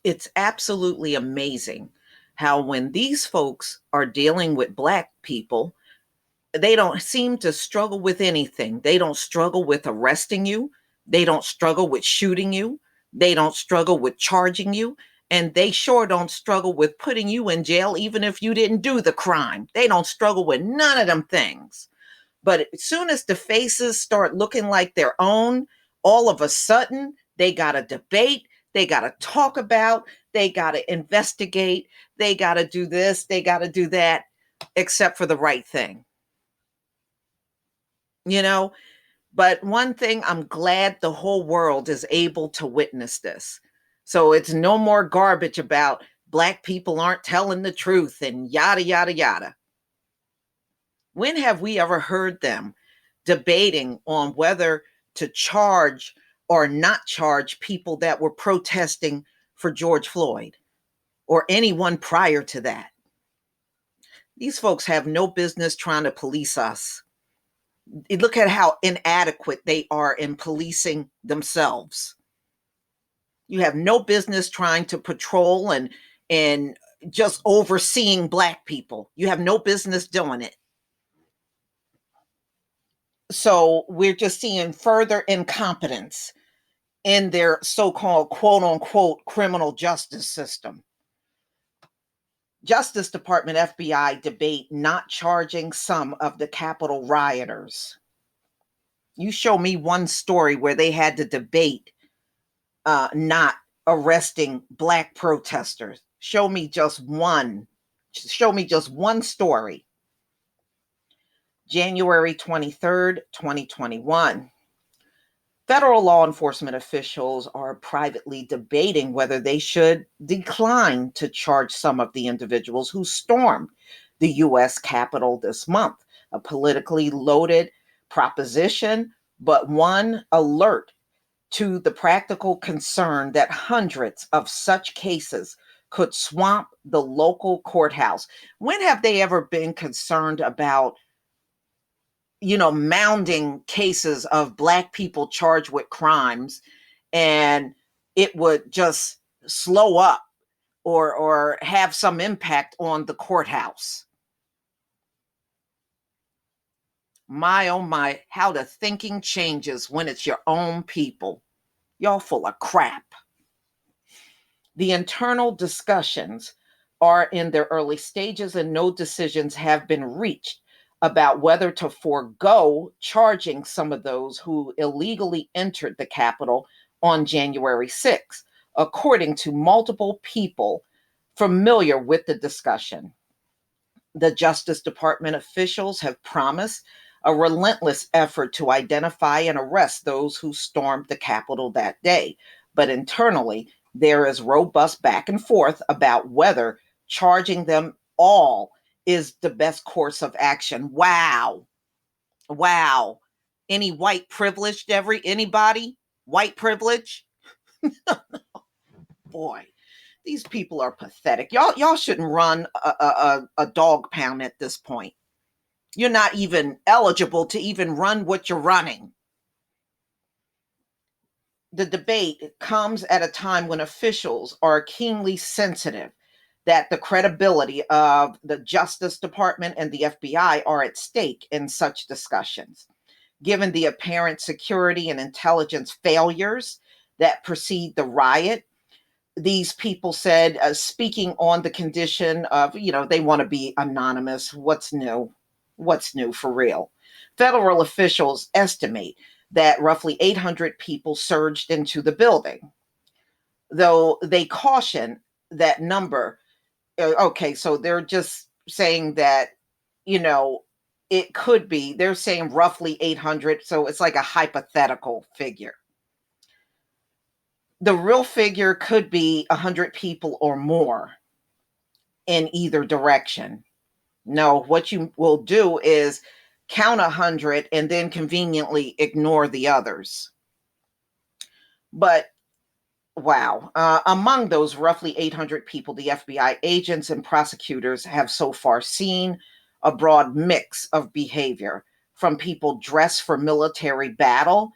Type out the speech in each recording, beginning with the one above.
It's absolutely amazing how when these folks are dealing with Black people, they don't seem to struggle with anything. They don't struggle with arresting you. They don't struggle with shooting you. They don't struggle with charging you. And they sure don't struggle with putting you in jail, even if you didn't do the crime. They don't struggle with none of them things. But as soon as the faces start looking like their own, all of a sudden they got to debate, they got to talk about, they got to investigate, they got to do this, they got to do that, except for the right thing. You know, but one thing, I'm glad the whole world is able to witness this. So it's no more garbage about Black people aren't telling the truth and yada, yada, yada. When have we ever heard them debating on whether to charge or not charge people that were protesting for George Floyd or anyone prior to that? These folks have no business trying to police us. Look at how inadequate they are in policing themselves. You have no business trying to patrol and just overseeing Black people. You have no business doing it. So we're just seeing further incompetence in their so-called quote unquote criminal justice system. Justice Department FBI debate not charging some of the Capitol rioters. You show me one story where they had to debate not arresting Black protesters. Show me just one. Show me just one story. January 23rd, 2021. Federal law enforcement officials are privately debating whether they should decline to charge some of the individuals who stormed the U.S. Capitol this month. A politically loaded proposition, but one alert to the practical concern that hundreds of such cases could swamp the local courthouse. When have they ever been concerned about, mounding cases of Black people charged with crimes, and it would just slow up or have some impact on the courthouse? My oh my, how the thinking changes when it's your own people. Y'all full of crap. The internal discussions are in their early stages, and no decisions have been reached about whether to forego charging some of those who illegally entered the Capitol on January 6th, according to multiple people familiar with the discussion. The Justice Department officials have promised a relentless effort to identify and arrest those who stormed the Capitol that day. But internally, there is robust back and forth about whether charging them all is the best course of action. Wow. Wow. Any white privileged anybody? White privilege? Boy, these people are pathetic. Y'all shouldn't run a dog pound at this point. You're not even eligible to even run what you're running. The debate comes at a time when officials are keenly sensitive that the credibility of the Justice Department and the FBI are at stake in such discussions. Given the apparent security and intelligence failures that precede the riot, these people said, speaking on the condition of, they want to be anonymous. What's new? What's new for real? Federal officials estimate that roughly 800 people surged into the building, though they caution that number. Okay, so they're just saying that, it could be, they're saying roughly 800, so it's like a hypothetical figure. The real figure could be 100 people or more in either direction. No, what you will do is count 100 and then conveniently ignore the others. But wow, among those roughly 800 people, the FBI agents and prosecutors have so far seen a broad mix of behavior, from people dressed for military battle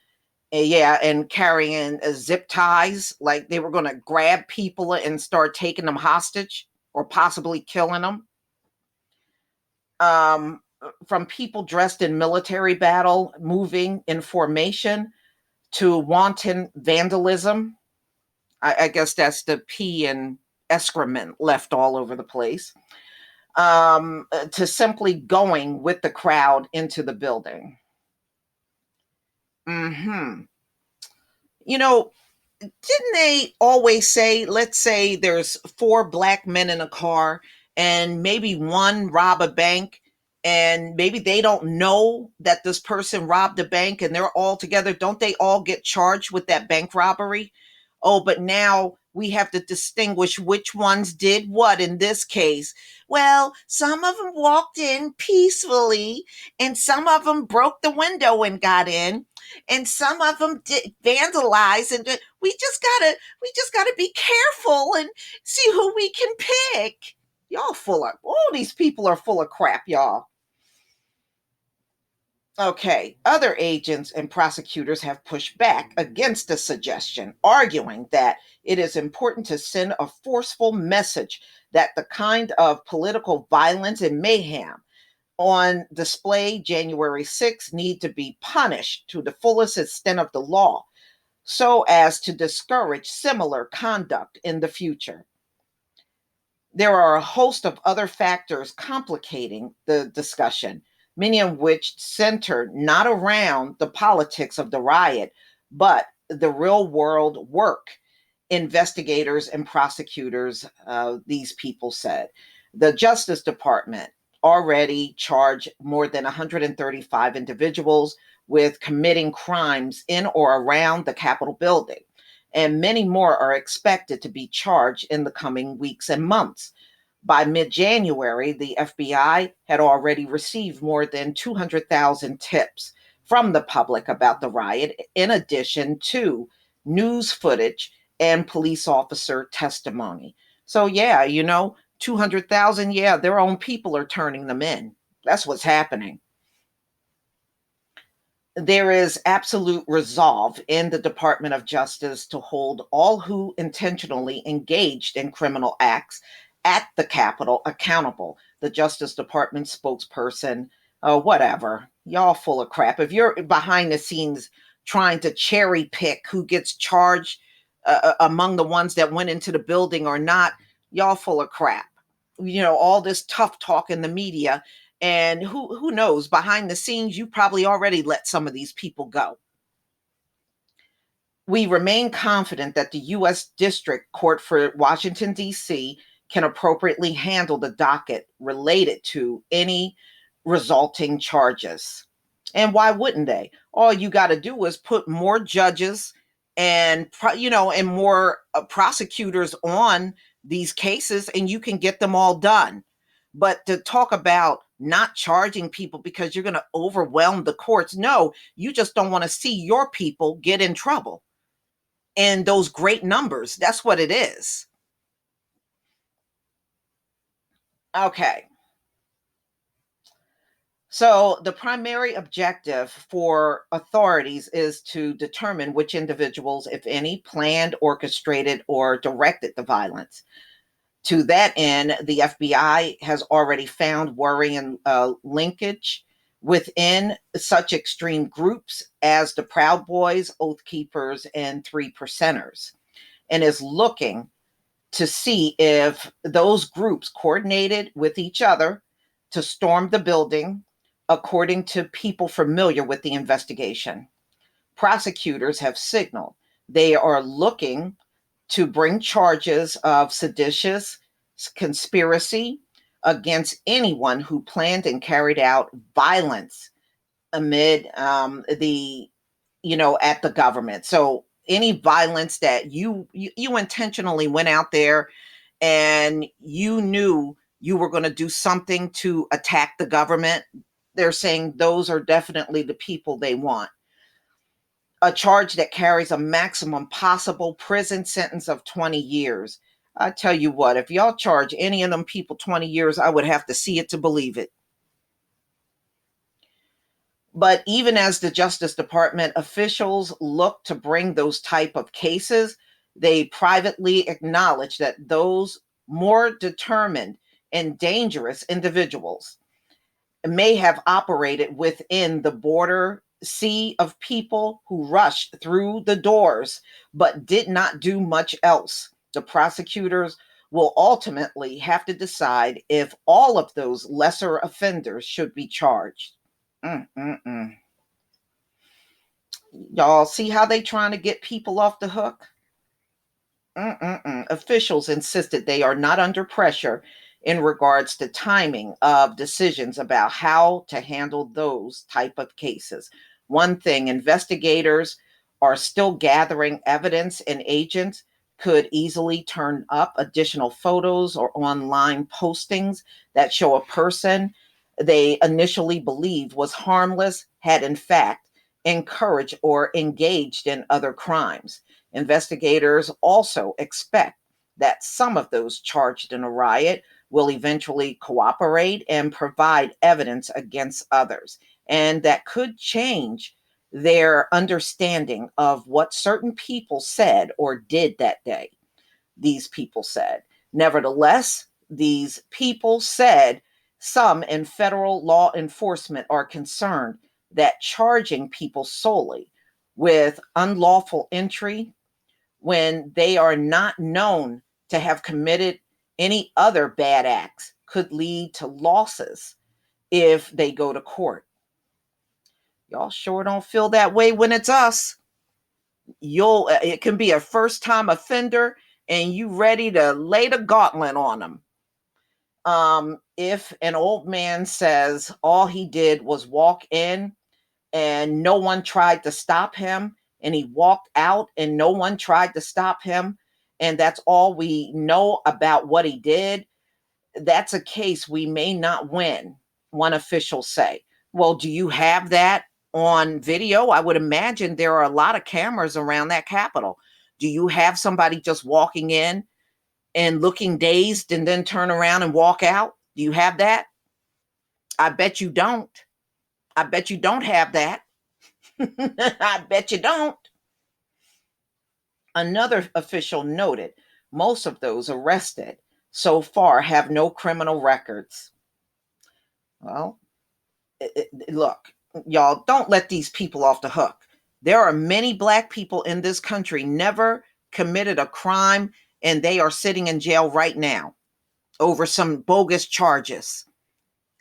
Yeah, and carrying zip ties, like they were going to grab people and start taking them hostage or possibly killing them. From people dressed in military battle, moving in formation, to wanton vandalism. I guess that's the pee and excrement left all over the place. To simply going with the crowd into the building. Hmm. You know, didn't they always say, let's say there's four black men in a car and maybe one rob a bank, and maybe they don't know that this person robbed a bank and they're all together, don't they all get charged with that bank robbery? Oh, but now we have to distinguish which ones did what in this case. Well, some of them walked in peacefully and some of them broke the window and got in, and some of them did vandalize, and we just gotta be careful and see who we can pick. Y'all full of, all these people are full of crap, y'all. Okay, other agents and prosecutors have pushed back against the suggestion, arguing that it is important to send a forceful message that the kind of political violence and mayhem on display January 6th need to be punished to the fullest extent of the law so as to discourage similar conduct in the future. There are a host of other factors complicating the discussion, many of which center not around the politics of the riot, but the real world work investigators and prosecutors, these people said. The Justice Department already charged more than 135 individuals with committing crimes in or around the Capitol building, and many more are expected to be charged in the coming weeks and months. By mid January, the FBI had already received more than 200,000 tips from the public about the riot, in addition to news footage and police officer testimony. So, yeah, 200,000, yeah, their own people are turning them in. That's what's happening. There is absolute resolve in the Department of Justice to hold all who intentionally engaged in criminal acts at the Capitol accountable. The Justice Department spokesperson, whatever, y'all full of crap. If you're behind the scenes trying to cherry pick who gets charged among the ones that went into the building or not, y'all full of crap. All this tough talk in the media, and who knows, behind the scenes, you probably already let some of these people go. We remain confident that the U.S. District Court for Washington, D.C. can appropriately handle the docket related to any resulting charges. And why wouldn't they? All you got to do is put more judges and more prosecutors on these cases, and you can get them all done. But to talk about not charging people because you're going to overwhelm the courts, no, you just don't want to see your people get in trouble. And those great numbers, that's what it is. Okay. So, the primary objective for authorities is to determine which individuals, if any, planned, orchestrated, or directed the violence. To that end, the FBI has already found worrying linkage within such extreme groups as the Proud Boys, Oath Keepers, and Three Percenters, and is looking to see if those groups coordinated with each other to storm the building, according to people familiar with the investigation. Prosecutors have signaled they are looking to bring charges of seditious conspiracy against anyone who planned and carried out violence amid at the government. So any violence that you intentionally went out there and you knew you were going to do something to attack the government, they're saying those are definitely the people they want. A charge that carries a maximum possible prison sentence of 20 years. I tell you what, if y'all charge any of them people 20 years, I would have to see it to believe it. But even as the Justice Department officials look to bring those type of cases, they privately acknowledge that those more determined and dangerous individuals may have operated within the border sea of people who rushed through the doors but did not do much else. The prosecutors will ultimately have to decide if all of those lesser offenders should be charged. Mm-mm-mm. Y'all see how they trying to get people off the hook? Mm-mm-mm. Officials insisted they are not under pressure in regards to timing of decisions about how to handle those type of cases. One thing, investigators are still gathering evidence, and agents could easily turn up additional photos or online postings that show a person they initially believed was harmless had in fact encouraged or engaged in other crimes. Investigators also expect that some of those charged in a riot will eventually cooperate and provide evidence against others, and that could change their understanding of what certain people said or did that day. These people said. Nevertheless, these people said some in federal law enforcement are concerned that charging people solely with unlawful entry when they are not known to have committed any other bad acts could lead to losses if they go to court. Y'all sure don't feel that way when it's us. It can be a first time offender and you ready to lay the gauntlet on them. If an old man says all he did was walk in and no one tried to stop him, and he walked out and no one tried to stop him, and that's all we know about what he did, that's a case we may not win, one official say. Well, do you have that on video? I would imagine there are a lot of cameras around that Capitol. Do you have somebody just walking in and looking dazed and then turn around and walk out? Do you have that? I bet you don't. I bet you don't have that. I bet you don't. Another official noted most of those arrested so far have no criminal records. Well, look, y'all, don't let these people off the hook. There are many Black people in this country never committed a crime, and they are sitting in jail right now over some bogus charges.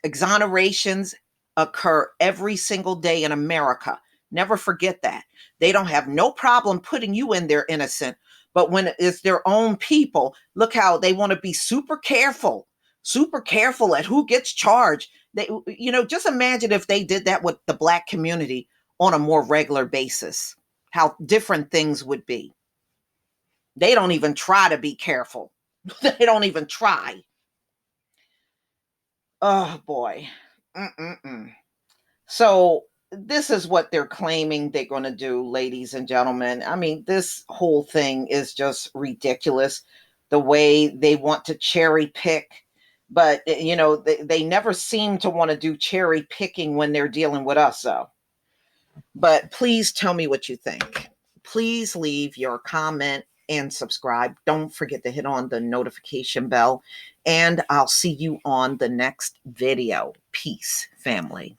Exonerations occur every single day in America. Never forget that. They don't have no problem putting you in there innocent, but when it's their own people, look how they want to be super careful at who gets charged. Just imagine if they did that with the Black community on a more regular basis, how different things would be. They don't even try to be careful. They don't even try. Oh boy. Mm-mm-mm. So this is what they're claiming they're going to do, ladies and gentlemen. I mean, this whole thing is just ridiculous. The way they want to cherry pick, but they never seem to want to do cherry picking when they're dealing with us, though. But please tell me what you think. Please leave your comment and subscribe. Don't forget to hit on the notification bell, and I'll see you on the next video. Peace, family.